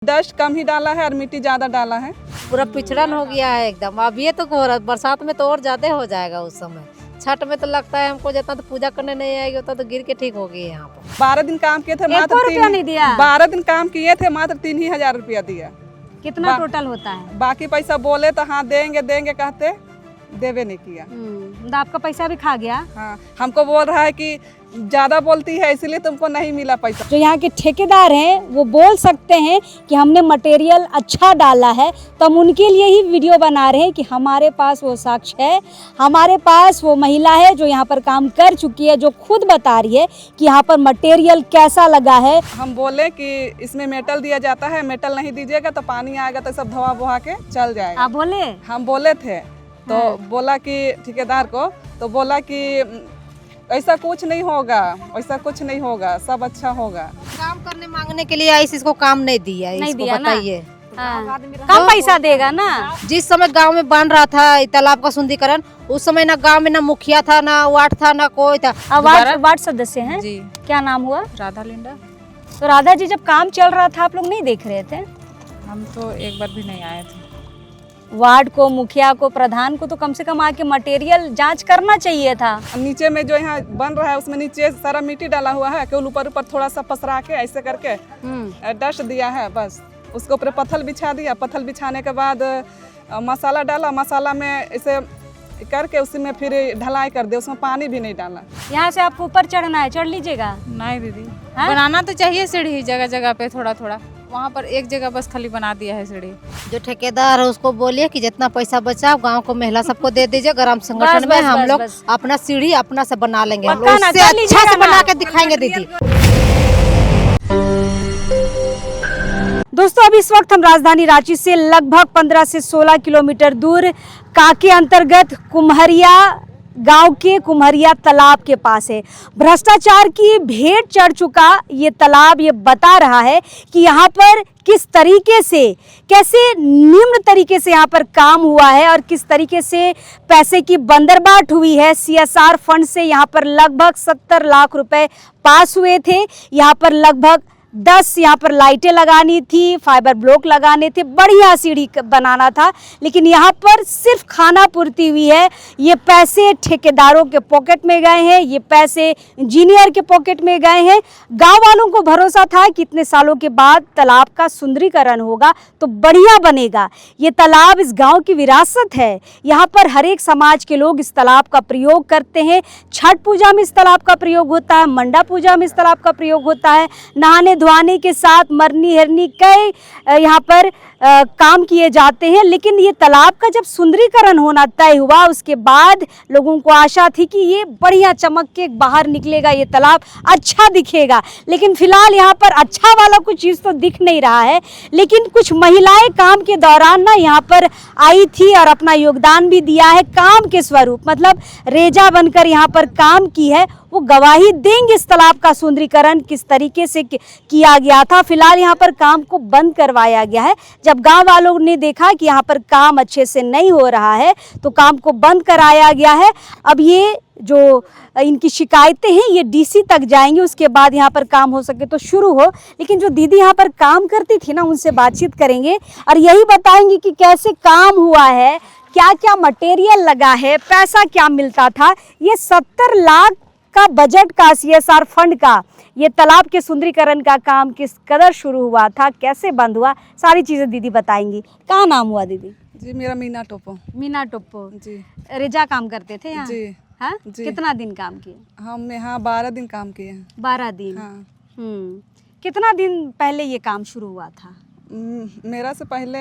Dust कम ही डाला है और मिट्टी ज्यादा डाला है। पूरा पिछड़न हो गया है एकदम। अब ये तो हो रहा, बरसात में तो और ज्यादा हो जाएगा उस समय। छठ में तो लगता है हमको जितना तो पूजा करने नहीं आएगी उतना तो गिर के ठीक हो गई यहाँ पर। 12 दिन काम किए थे, मात्र 12 दिन काम किए थे, मात्र 3,000 रुपया दिया। कितना टोटल होता है? बाकी पैसा बोले तो हाँ देंगे देंगे कहते, देवे नहीं किया। तो आपका पैसा भी खा गया। हाँ, हमको बोल रहा है कि ज्यादा बोलती है इसलिए तुमको नहीं मिला पैसा। जो यहाँ के ठेकेदार हैं वो बोल सकते हैं कि हमने मटेरियल अच्छा डाला है, तो हम उनके लिए ही वीडियो बना रहे हैं कि हमारे पास वो साक्ष्य है, हमारे पास वो महिला है जो यहाँ पर काम कर चुकी है, जो खुद बता रही है कि यहाँ पर मटेरियल कैसा लगा है। हम बोले कि इसमें मेटल दिया जाता है, मेटल नहीं दीजिएगा तो पानी आएगा तो सब धोआ बोहा के चल जाएगा। आप बोले? हम बोले थे तो बोला कि ठेकेदार को, तो बोला कि ऐसा कुछ नहीं होगा, ऐसा कुछ नहीं होगा, सब अच्छा होगा। काम करने मांगने के लिए आई, इसको काम नहीं दिया, नहीं इसको दिया ना? बताइए। कम पैसा देगा ना। जिस समय गांव में बन रहा था तालाब का सुंदरीकरण, उस समय ना गांव में ना मुखिया था, ना वार्ड था, ना कोई था। वार्ड सदस्य हैं जी। क्या नाम हुआ? राधा लिंडा। तो राधा जी, जब काम चल रहा था आप लोग नहीं देख रहे थे? हम तो एक बार भी नहीं आए थे। वार्ड को, मुखिया को, प्रधान को तो कम से कम आके मटेरियल जांच करना चाहिए था। नीचे में जो यहाँ बन रहा है उसमें नीचे सारा मिट्टी डाला हुआ है, केवल ऊपर ऊपर थोड़ा सा पसरा के ऐसे करके डस्ट दिया है बस। उसके ऊपर पत्थर बिछा दिया, पत्थर बिछाने के बाद मसाला डाला, मसाला में ऐसे करके उसमें फिर ढलाई कर दे, उसमें पानी भी नहीं डाला। यहाँ से आपको ऊपर चढ़ना है, चढ़ लीजिएगा। नहीं दीदी, बनाना तो चाहिए सीढ़ी जगह जगह पे थोड़ा थोड़ा। वहाँ पर एक जगह बस खाली बना दिया है सीढ़ी। जो ठेकेदार है उसको बोलिए कि जितना पैसा बचा गांव को महिला सबको दे दीजिए। ग्राम संगठन में हम लोग अपना सीढ़ी अपना से बना लेंगे, हम लोग उससे अच्छा से बना के दिखाएंगे दीदी। दोस्तों, अभी इस वक्त हम राजधानी रांची से लगभग 15 से 16 किलोमीटर दूर काके अंतर्गत कुम्हरिया गांव के कुम्हरिया तालाब के पास है। भ्रष्टाचार की भेंट चढ़ चुका ये तालाब ये बता रहा है कि यहाँ पर किस तरीके से, कैसे निम्न तरीके से यहाँ पर काम हुआ है और किस तरीके से पैसे की बंदरबाट हुई है। CSR फंड से यहाँ पर लगभग 70 लाख रुपए पास हुए थे। यहाँ पर लगभग 10 यहाँ पर लाइटें लगानी थी, फाइबर ब्लॉक लगाने थे, बढ़िया सीढ़ी बनाना था, लेकिन यहाँ पर सिर्फ खाना पूर्ति हुई है। ये पैसे ठेकेदारों के पॉकेट में गए हैं, ये पैसे इंजीनियर के पॉकेट में गए हैं। गांव वालों को भरोसा था कि इतने सालों के बाद तालाब का सुंदरीकरण होगा तो बढ़िया बनेगा। ये तालाब इस गांव की विरासत है। यहाँ पर हर एक समाज के लोग इस तालाब का प्रयोग करते हैं। छठ पूजा में इस तालाब का प्रयोग होता है, मंडा पूजा में इस तालाब का प्रयोग होता है। नहाने धुआने के साथ मरनी हरनी कई यहाँ पर काम किए जाते हैं। लेकिन ये तालाब का जब सुंदरीकरण होना तय हुआ उसके बाद लोगों को आशा थी कि ये बढ़िया चमक के बाहर निकलेगा, ये तालाब अच्छा दिखेगा। लेकिन फिलहाल यहाँ पर अच्छा वाला कुछ चीज़ तो दिख नहीं रहा है। लेकिन कुछ महिलाएं काम के दौरान ना यहाँ पर आई थी और अपना योगदान भी दिया है काम के स्वरूप, मतलब रेजा बनकर यहाँ पर काम की है। वो गवाही देंगे इस तालाब का सुंदरीकरण किस तरीके से किया गया था। फिलहाल यहाँ पर काम को बंद करवाया गया है। जब गांव वालों ने देखा कि यहाँ पर काम अच्छे से नहीं हो रहा है तो काम को बंद कराया गया है। अब ये जो इनकी शिकायतें हैं ये DC तक जाएंगी, उसके बाद यहाँ पर काम हो सके तो शुरू हो। लेकिन जो दीदी यहाँ पर काम करती थी ना, उनसे बातचीत करेंगे और यही बताएंगे कि कैसे काम हुआ है, क्या क्या मटेरियल लगा है, पैसा क्या मिलता था। ये 70 लाख का बजट का CSR फंड का ये तालाब के सुंदरीकरण का काम किस कदर शुरू हुआ था, कैसे बंद हुआ, सारी चीज़ें दीदी बताएंगी। क्या नाम हुआ दीदी? जी, मेरा मीना टोपो। मीना टोप्पो जी। रेजा काम करते थे यहाँ? जी। हाँ? जी। कितना दिन काम किए? हम यहाँ 12 दिन काम किए हैं। 12 दिन। हाँ। कितना दिन पहले ये काम शुरू हुआ था? मेरा से पहले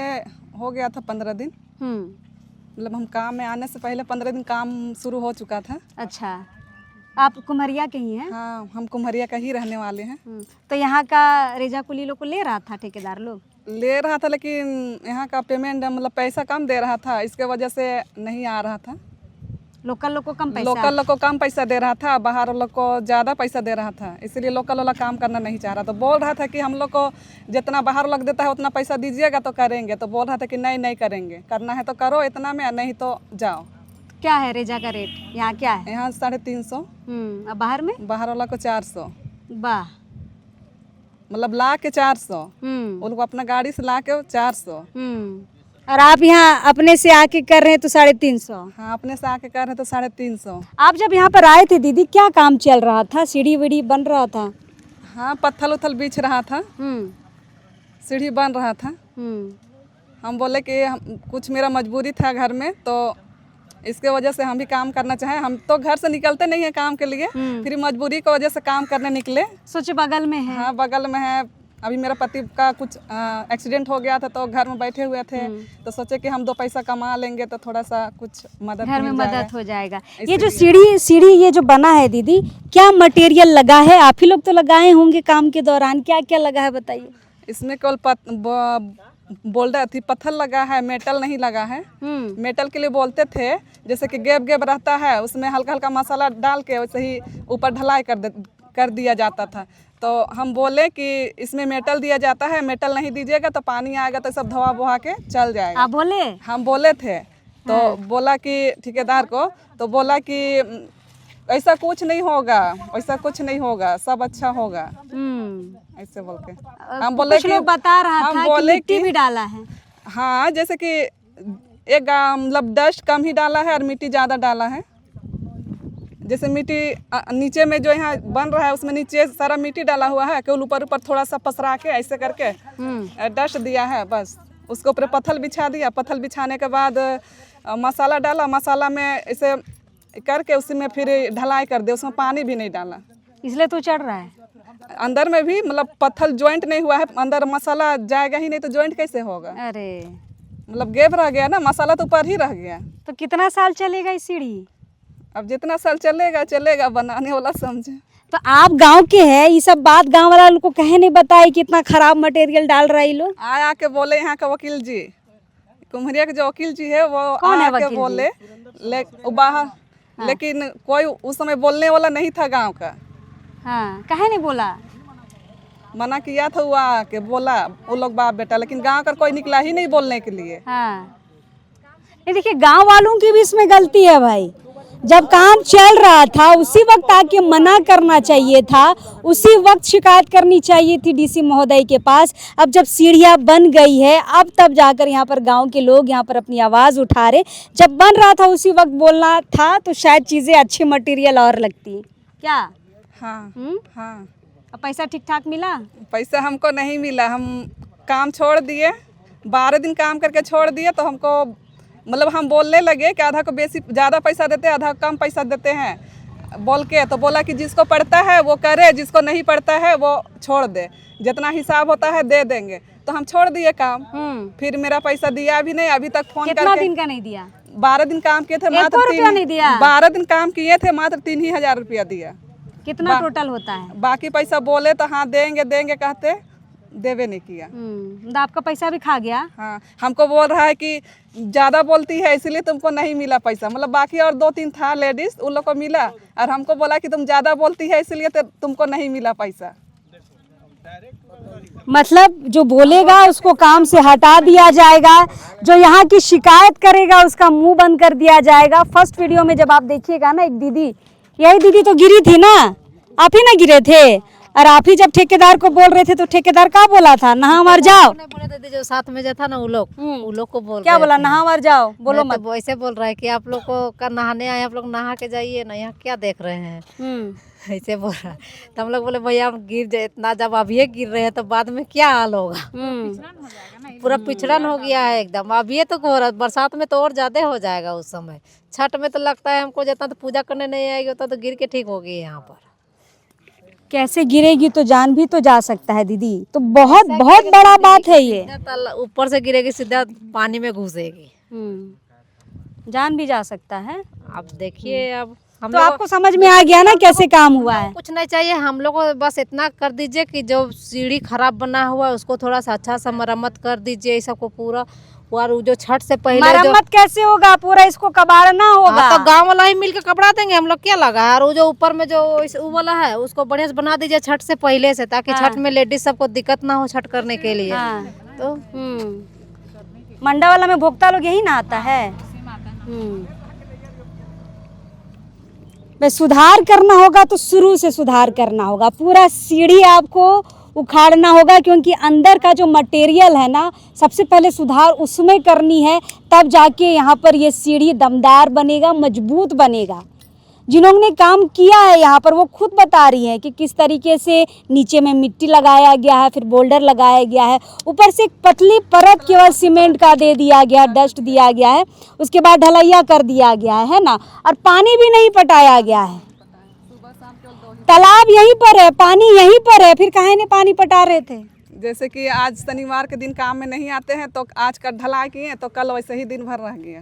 हो गया था 15 दिन। मतलब हम काम में आने से पहले 15 दिन काम शुरू हो चुका था। अच्छा, आप कुम्हरिया के ही हैं? हाँ, हम कुम्हरिया का ही रहने वाले हैं। तो यहाँ का रेजा कुली लोग को ले रहा था ठेकेदार लोग? ले रहा था, लेकिन यहाँ का पेमेंट मतलब पैसा कम दे रहा था, इसके वजह से नहीं आ रहा था। लोकल लोग को कम पैसा? लोकल लोग को कम पैसा दे रहा था, बाहर लोग को ज़्यादा पैसा दे रहा था, इसलिए लोकल वाला काम करना नहीं चाह रहा। तो बोल रहा था कि हम लोग को जितना बाहर लोग देता है उतना पैसा दीजिएगा तो करेंगे। तो बोल रहा था कि नहीं करेंगे, करना है तो करो इतना में, नहीं तो जाओ। क्या है रेजा का रेट यहाँ, क्या है? यहाँ 350। अब बाहर में? बाहर वाला को 400। वाह, मतलब ला के 400, उन लोग अपना गाड़ी से ला के 400। और आप यहाँ अपने से आके कर रहे हैं तो 350। हाँ, अपने से आके कर रहे तो 350। आप जब यहाँ पर आए थे दीदी, क्या काम चल रहा था? सीढ़ी वीढ़ी बन रहा था? हाँ, पत्थर उथल बिछ रहा था, सीढ़ी बन रहा था। हम बोले कि कुछ मेरा मजबूरी था घर में, तो इसके वजह से हम भी काम करना चाहें। हम तो घर से निकलते नहीं है काम के लिए, फिर मजबूरी की वजह से काम करने निकले। सोचे बगल में है। हाँ, बगल में है। अभी मेरा पति का कुछ एक्सीडेंट हो गया था, तो घर में बैठे हुए थे, तो सोचे कि हम 2 पैसा कमा लेंगे तो थोड़ा सा कुछ मदद घर में मिल जाएगा। मदद हो जाएगा। ये जो सीढ़ी ये जो बना है दीदी, क्या मटेरियल लगा है? आप ही लोग तो लगाए होंगे काम के दौरान, क्या क्या लगा है बताइए। इसमें केवल बोल्डर थी, पत्थर लगा है, मेटल नहीं लगा है। मेटल के लिए बोलते थे, जैसे कि गैप रहता है, उसमें हल्का हल्का मसाला डाल के वैसे ही ऊपर ढलाई कर दिया जाता था। तो हम बोले कि इसमें मेटल दिया जाता है, मेटल नहीं दीजिएगा तो पानी आएगा तो सब धोआ बोहा के चल जाएगा। आप बोले? हम बोले थे। तो बोला कि ठेकेदार को, तो बोला कि ऐसा कुछ नहीं होगा, वैसा कुछ नहीं होगा, सब अच्छा होगा, ऐसे बोल के हम बोले कि बता रहा था कि मिट्टी भी डाला है। हाँ, जैसे कि एक मतलब डस्ट कम ही डाला है और मिट्टी ज़्यादा डाला है। जैसे मिट्टी नीचे में जो यहाँ बन रहा है उसमें नीचे सारा मिट्टी डाला हुआ है, केवल ऊपर थोड़ा सा पसरा के ऐसे करके डस्ट दिया है बस। उसके ऊपर पत्थर बिछा दिया, पत्थर बिछाने के बाद मसाला डाला, मसाला में ऐसे करके उसी में फिर ढलाई कर दिया, उसमें पानी भी नहीं डाला। इसलिए तो चढ़ रहा है। अंदर में भी मतलब पत्थर ज्वाइंट नहीं हुआ है, अंदर मसाला जाएगा ही नहीं तो ज्वाइंट कैसे होगा? अरे मतलब गैप रह गया ना, मसाला तो ऊपर ही रह गया। तो कितना साल चलेगा ये सीढ़ी? अब जितना साल चलेगा, बनाने वाला समझे। तो आप गांव के हैं, ये सब बात गांव वाला लोग को कहे नहीं बताए कि इतना खराब मटेरियल डाल रहा है ये लोग? आया के बोले यहाँ का वकील जी, कुम्हरिया के जो वकील जी है वो आया के बोले, बाहर, लेकिन कोई उस समय बोलने वाला नहीं था गांव का। हाँ, कहे नहीं बोला? मना किया था, हुआ के बोला वो लोग बाप बेटा, लेकिन गांव का कोई निकला ही नहीं बोलने के लिए। हाँ, देखिए गांव वालों की भी इसमें गलती है भाई। जब काम चल रहा था उसी वक्त आके मना करना चाहिए था, उसी वक्त शिकायत करनी चाहिए थी डीसी महोदय के पास। अब जब सीढ़ियाँ बन गई है, अब तब जाकर यहाँ पर गांव के लोग यहाँ पर अपनी आवाज़ उठा रहे। जब बन रहा था उसी वक्त बोलना था तो शायद चीज़ें अच्छी मटेरियल और लगती क्या? हाँ। हाँ। अब पैसा ठीक ठाक मिला? पैसा हमको नहीं मिला, हम काम छोड़ दिए, 12 दिन काम करके छोड़ दिए। तो हमको मतलब हम बोलने लगे कि आधा को ज़्यादा पैसा देते हैं, आधा कम पैसा देते हैं बोल के। तो बोला कि जिसको पड़ता है वो करे, जिसको नहीं पड़ता है वो छोड़ दे, जितना हिसाब होता है दे देंगे। तो हम छोड़ दिए काम। फिर मेरा पैसा दिया भी नहीं अभी तक। फोन करके कितना दिन का नहीं दिया? 12 दिन काम किए थे, मात्र 1 नहीं दिया। 12 दिन काम किए थे, मात्र 3,000 रुपया दिया। कितना टोटल होता है? बाकी पैसा बोले तो हाँ देंगे देंगे कहते, देवे नहीं किया। तो आपका पैसा भी खा गया। हाँ, हमको बोल रहा है कि ज़्यादा बोलती है इसलिए तुमको नहीं मिला पैसा। मतलब बाकी और 2-3 था लेडीज, उन लोग को मिला, और हमको बोला कि तुम ज़्यादा बोलती है इसलिए तुमको नहीं मिला पैसा। मतलब जो बोलेगा उसको काम से हटा दिया जाएगा, जो यहाँ की शिकायत करेगा उसका मुंह बंद कर दिया जाएगा। फर्स्ट वीडियो में जब आप देखिएगा ना, एक दीदी, यही दीदी तो गिरी थी ना, आप ही ना गिरे थे? और आप ही जब ठेकेदार को बोल रहे थे तो ठेकेदार क्या बोला था? नहा मर जाओ। बोले थे जो साथ में जो था ना वो लोग को बोल क्या बोला? नहा मर जाओ, बोलो मत। तो वैसे बोल रहा है कि आप लोग को का नहाने आए, आप लोग नहा के जाइए ना, यहाँ क्या देख रहे हैं, ऐसे बोल रहा है। तो हम लोग बोले भैया हम गिर जाए इतना, जब अभी गिर रहे हैं तो बाद में क्या हाल होगा? पूरा पिछड़न हो गया है एकदम। अभी तो बरसात में तो और ज्यादा हो जाएगा उस समय। छठ में तो लगता है हमको जितना तो पूजा करने नहीं आएगी उतना तो गिर के ठीक होगी। यहाँ पर कैसे गिरेगी तो जान भी तो जा सकता है दीदी, तो बहुत बहुत बड़ा बात है ये। ऊपर से गिरेगी सीधा पानी में घुसेगी, जान भी जा सकता है। अब देखिए अब हम तो आपको समझ में आ गया ना कैसे काम हुआ है? कुछ नहीं चाहिए हम लोग को, बस इतना कर दीजिए कि जो सीढ़ी खराब बना हुआ है उसको थोड़ा सा अच्छा सा मरम्मत कर दीजिए, इस सबको पूरा। और जो छठ से पहले मरम्मत कैसे होगा? पूरा इसको कबाड़ना होगा। तो गांव वाला ही मिलकर कपड़ा देंगे, हम लोग क्या लगा है। और वो जो ऊपर में जो वो वाला है उसको बढ़िया से बना दीजिए छठ से पहले से, ताकि छठ में लेडीज सबको दिक्कत ना हो छठ करने के लिए। तो मंडा वाला में भोक्ता लोग यही ना आता है। सुधार करना होगा तो शुरू से सुधार करना होगा। पूरा सीढ़ी आपको उखाड़ना होगा, क्योंकि अंदर का जो मटेरियल है ना, सबसे पहले सुधार उसमें करनी है, तब जाके यहाँ पर ये सीढ़ी दमदार बनेगा, मजबूत बनेगा। जिन्होंने काम किया है यहाँ पर वो खुद बता रही हैं कि किस तरीके से नीचे में मिट्टी लगाया गया है, फिर बोल्डर लगाया गया है, ऊपर से एक पतली परत केवल सीमेंट का दे दिया गया, डस्ट दिया गया है, उसके बाद ढलैया कर दिया गया है ना, और पानी भी नहीं पटाया गया है। तालाब यहीं पर है, पानी यहीं पर है, फिर काहे ने पानी पटा रहे थे? जैसे कि आज शनिवार के दिन काम में नहीं आते हैं तो आज का ढलाई किए तो कल वैसे ही दिन भर रह गया।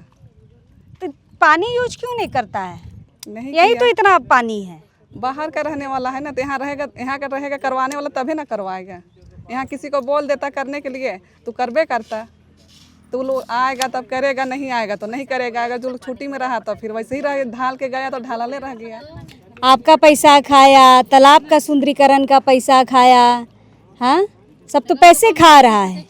तो पानी यूज क्यों नहीं करता है? नहीं यही किया। तो इतना पानी है। बाहर का रहने वाला है ना, तो यहाँ रहेगा, यहाँ का रहेगा करवाने वाला तभी ना करवाएगा। यहाँ किसी को बोल देता करने के लिए तो करबे करता, तो लोग आएगा तब करेगा, नहीं आएगा तो नहीं करेगा। अगर जो लोग छुट्टी में रहा तो फिर वैसे ही रह, ढाल के गया तो ढालाले रह गया। आपका पैसा खाया, तालाब का सुंदरीकरण का पैसा खाया, हाँ, सब तो पैसे खा रहा है।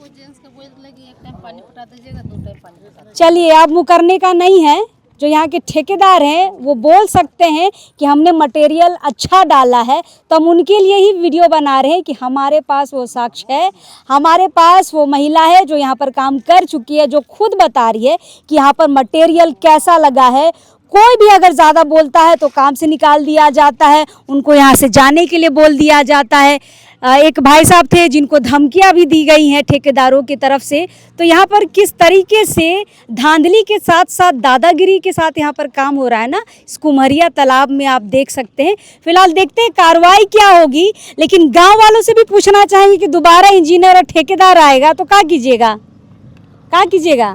चलिए, अब मुकरने का नहीं है, जो यहाँ के ठेकेदार हैं वो बोल सकते हैं कि हमने मटेरियल अच्छा डाला है, तो हम उनके लिए ही वीडियो बना रहे हैं कि हमारे पास वो साक्ष्य है, हमारे पास वो महिला है जो यहाँ पर काम कर चुकी है, जो खुद बता रही है कि यहाँ पर मटेरियल कैसा लगा है। कोई भी अगर ज़्यादा बोलता है तो काम से निकाल दिया जाता है, उनको यहाँ से जाने के लिए बोल दिया जाता है। एक भाई साहब थे जिनको धमकियां भी दी गई हैं ठेकेदारों की तरफ से। तो यहाँ पर किस तरीके से धांधली के साथ साथ दादागिरी के साथ यहाँ पर काम हो रहा है ना, इस कुम्हरिया तालाब में आप देख सकते हैं। फिलहाल देखते हैं कार्रवाई क्या होगी, लेकिन गांव वालों से भी पूछना चाहेंगे कि दोबारा इंजीनियर और ठेकेदार आएगा तो क्या कीजिएगा? क्या कीजिएगा?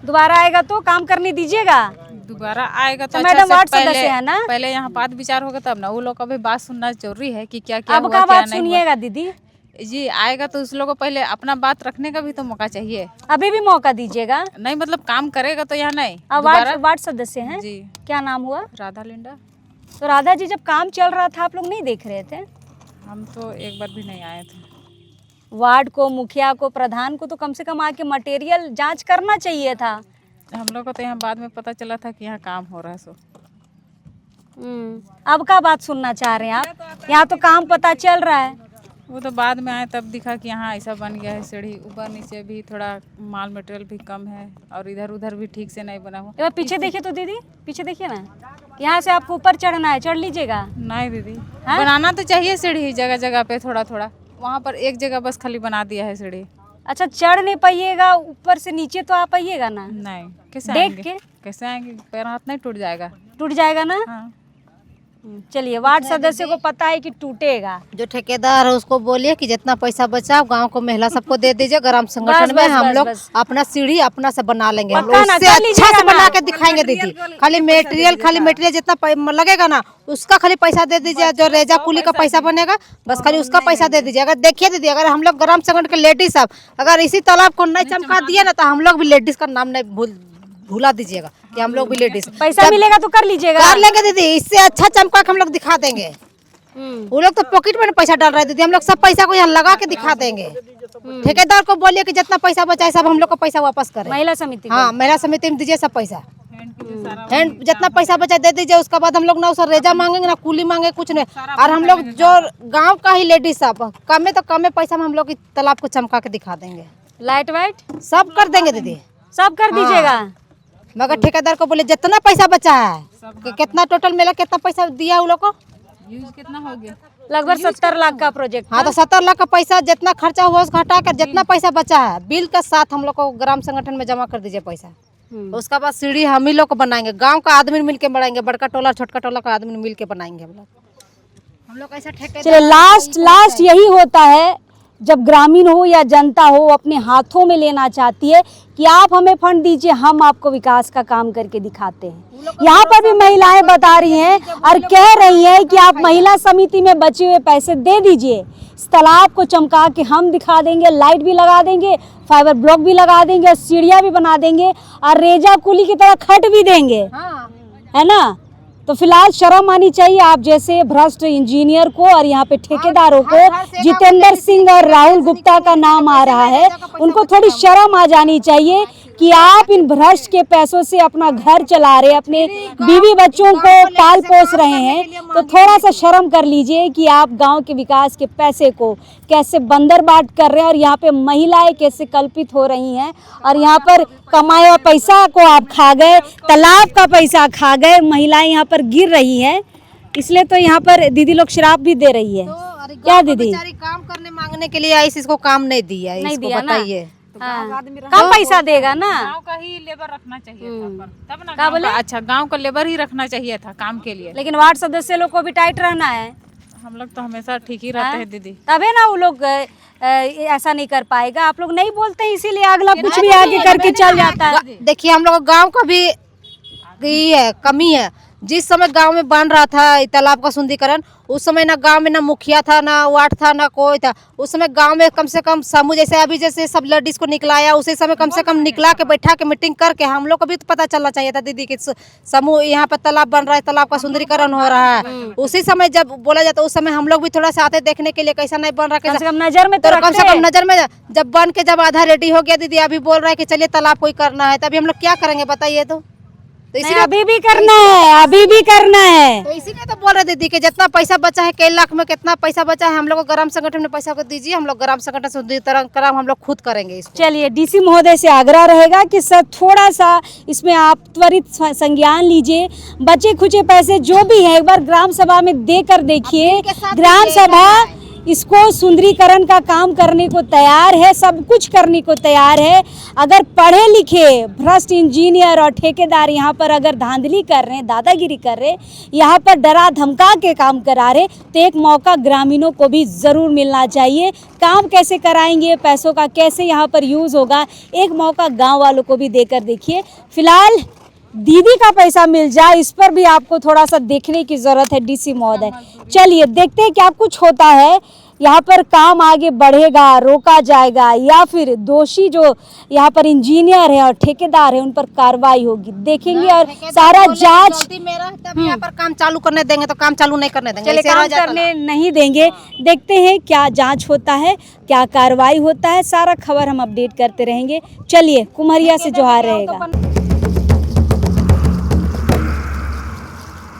दोबारा आएगा तो काम करने दीजिएगा? दोबारा आएगा तो मैडम वार्ड सदस्य है ना, पहले यहाँ बात विचार होगा तब ना। वो लोग का भी बात सुनना जरूरी है कि क्या क्या अब हुआ, का क्या बात नहीं सुनिएगा दीदी। हुआ। जी आएगा तो उस लोग को पहले अपना बात रखने का भी तो मौका चाहिए। अभी भी मौका दीजिएगा। नहीं मतलब काम करेगा तो यहाँ नहीं। अब वार्ड सदस्य हैं, जी क्या नाम हुआ? राधा लिंडा। तो राधा जी, जब काम चल रहा था आप लोग नहीं देख रहे थे? हम तो एक बार भी नहीं आए थे। वार्ड को, मुखिया को, प्रधान को तो कम से कम आके मटेरियल जांच करना चाहिए था। हम लोग को तो यहाँ बाद में पता चला था कि यहाँ काम हो रहा है। सो अब का बात सुनना चाह रहे हैं आप? यहाँ तो काम पता चल रहा है। वो तो बाद में आए तब दिखा कि यहाँ ऐसा बन गया है। सीढ़ी ऊपर नीचे भी थोड़ा माल मटेरियल भी कम है और इधर उधर भी ठीक से नहीं बना हुआ। एक बार पीछे देखिए तो दीदी, पीछे देखिए ना, यहाँ से आपको ऊपर चढ़ना है, चढ़ लीजिएगा। नहीं दीदी, बनाना तो चाहिए सीढ़ी जगह जगह पे थोड़ा थोड़ा। वहाँ पर एक जगह बस खाली बना दिया है सीढ़ी। अच्छा, चढ़ नहीं पाइएगा, ऊपर से नीचे तो आ पाइएगा ना? नहीं, कैसे देख आएंगे? के कैसे आएंगे? पैर हाथ नहीं टूट जाएगा? टूट जाएगा ना? हाँ। चलिए, वार्ड सदस्य को पता है कि टूटेगा। जो ठेकेदार है उसको बोलिए कि जितना पैसा बचा गांव को महिला सबको दे दीजिए। ग्राम संगठन में हम लोग अपना सीढ़ी अपना से बना लेंगे, हम लोग उससे अच्छा से बना के दिखाएंगे दीदी। खाली मटेरियल जितना लगेगा ना उसका खाली पैसा दे दीजिए। जो रेजा कुली का पैसा बनेगा बस खाली उसका पैसा दे दीजिए। अगर देखिए दीदी, अगर हम लोग ग्राम संगठन के लेडीज सब अगर इसी तालाब को नहीं चमका दिए ना तो हम लोग भी लेडीज का नाम नहीं भूला दीजिएगा कि हम लोग भी लेडीज। पैसा मिलेगा तो कर लीजिएगा। कर लेंगे दीदी, इससे अच्छा चमका के हम लोग दिखा देंगे। वो लोग तो पॉकेट में पैसा डाल रहे हैं दीदी, हम लोग सब पैसा को यहाँ लगा के दिखा देंगे। ठेकेदार को बोलिए कि जितना पैसा बचा है सब हम लोग का पैसा वापस करें। महिला समिति, हाँ महिला समिति में दीजिए सब पैसा। हैंड जितना पैसा बचा दे दीजिए। उसके बाद हम लोग ना उसे रेजा मांगेंगे ना कूली मांगे, कुछ नहीं। और हम लोग जो गाँव का ही लेडीज सब कमे तो कमे पैसा में हम लोग तालाब को चमका के दिखा देंगे। लाइट वाइट सब कर देंगे दीदी, सब कर दीजिएगा। मगर ठेकेदार को बोले जितना पैसा बचा है, कितना टोटल मिला, कितना पैसा दिया उन लोग को, यूज कितना हो गया? लगभग 70 लाख का प्रोजेक्ट। हाँ तो 70 लाख का पैसा जितना खर्चा हुआ उसको हटा कर जितना पैसा बचा है बिल के साथ हम लोग को ग्राम संगठन में जमा कर दीजिए पैसा। उसका बाद सीढ़ी हम ही लोग को बनाएंगे, गांव का आदमी मिल के बनाएंगे, बड़का टोला छोटका टोला का आदमी मिल के बनाएंगे हम लोग ऐसा ठेकेदार। चलिए, लास्ट यही होता है जब ग्रामीण हो या जनता हो अपने हाथों में लेना चाहती है कि आप हमें फंड दीजिए, हम आपको विकास का काम करके दिखाते हैं। यहाँ पर भी महिलाएं बता रही हैं और कह रही हैं कि आप महिला समिति में बचे हुए पैसे दे दीजिए, इस तालाब को चमका के हम दिखा देंगे, लाइट भी लगा देंगे, फाइबर ब्लॉक भी लगा देंगे, सीढ़ियाँ भी बना देंगे और रेजा कुली की तरह खट भी देंगे, है ना? तो फिलहाल शर्म आनी चाहिए आप जैसे भ्रष्ट इंजीनियर को और यहाँ पे ठेकेदारों को। जितेंद्र सिंह और राहुल गुप्ता का नाम आ रहा है, उनको थोड़ी शर्म आ जानी चाहिए कि आप इन भ्रष्ट के पैसों से अपना घर चला रहे, अपने बीवी बच्चों को पाल पोस रहे हैं, तो थोड़ा सा शर्म कर लीजिए कि आप गांव के विकास के पैसे को कैसे बंदरबाट कर रहे हैं और यहाँ पे महिलाएं कैसे कल्पित हो रही हैं और यहाँ पर कमाए हुए पैसा को आप खा गए, तालाब का पैसा खा गए, महिलाएं यहाँ पर गिर रही हैं। इसलिए तो यहाँ पर दीदी लोग शराब भी दे रही है। क्या दीदी बेचारी काम करने मांगने के लिए आई, इसको काम नहीं दिया, नहीं इसको दिया ना? बताइए। कम पैसा देगा ना? गांव का ही लेबर रखना चाहिए था तब ना क्या बोले? अच्छा गांव का लेबर ही रखना चाहिए था काम के लिए। लेकिन वार्ड सदस्य लोग को भी टाइट रहना है, हम लोग तो हमेशा ठीक ही रहते हैं दीदी। तबे ना वो लोग ऐसा नहीं कर पाएगा। आप लोग नहीं बोलते हैं, इसीलिए अगला कुछ भी आगे करके चल जाता है। देखिए हम लोग गांव का भी ये है, कमी है। जिस समय गांव में बन रहा था तालाब का सुंदरीकरण, उस समय ना गांव में ना मुखिया था, ना वार्ड था, ना कोई था। उस समय गांव में कम से कम समूह जैसे अभी जैसे सब लेडीज को निकलाया, उसी समय कम से कम निकला के बैठा के मीटिंग करके हम लोग को भी तो पता चलना चाहिए था दीदी कि समूह यहाँ पर तालाब बन रहा है, तालाब का सुंदरीकरण हो रहा है। उसी समय जब बोला जाता उस समय हम लोग भी थोड़ा सा आते देखने के लिए कैसा नहीं बन रहा, कम से कम नजर में तो कम से रखते कम नजर में। जब बन के जब आधा रेडी हो गया दीदी, अभी बोल रहा है कि चलिए तालाब कोई करना है, तभी हम लोग क्या करेंगे बताइए। तो नहीं, अभी भी करना है, अभी भी करना है। तो इसीलिए तो बोल रहे दीदी कि जितना पैसा बचा है, कई लाख में कितना पैसा बचा है, हम लोग को ग्राम संगठन में पैसा को दीजिए, हम लोग ग्राम संगठन से सुंदरीकरण हम लोग खुद करेंगे इसको। चलिए, डीसी महोदय से आग्रह रहेगा कि सर थोड़ा सा इसमें आप त्वरित संज्ञान लीजिए। बचे खुचे पैसे जो भी है एक बार ग्राम सभा में देकर देखिए। ग्राम सभा इसको सुंदरीकरण का काम करने को तैयार है, सब कुछ करने को तैयार है। अगर पढ़े लिखे भ्रष्ट इंजीनियर और ठेकेदार यहाँ पर अगर धांधली कर रहे हैं, दादागिरी कर रहे हैं, यहाँ पर डरा धमका के काम करा रहे, तो एक मौका ग्रामीणों को भी ज़रूर मिलना चाहिए। काम कैसे कराएंगे, पैसों का कैसे यहाँ पर यूज़ होगा, एक मौका गाँव वालों को भी देकर देखिए। फिलहाल दीदी का पैसा मिल जाए, इस पर भी आपको थोड़ा सा देखने की जरूरत है डीसी महोदय। चलिए देखते हैं क्या कुछ होता है, यहाँ पर काम आगे बढ़ेगा, रोका जाएगा, या फिर दोषी जो यहाँ पर इंजीनियर है और ठेकेदार है उन पर कार्रवाई होगी, देखेंगे। और सारा जांच मेरा तब यहाँ पर काम चालू करने देंगे तो काम चालू नहीं करने देंगे, चले काम करने नहीं देंगे। देखते हैं क्या जांच होता है, क्या कार्रवाई होता है, सारा खबर हम अपडेट करते रहेंगे। चलिए, कुम्हरिया से जोहार रहेगा।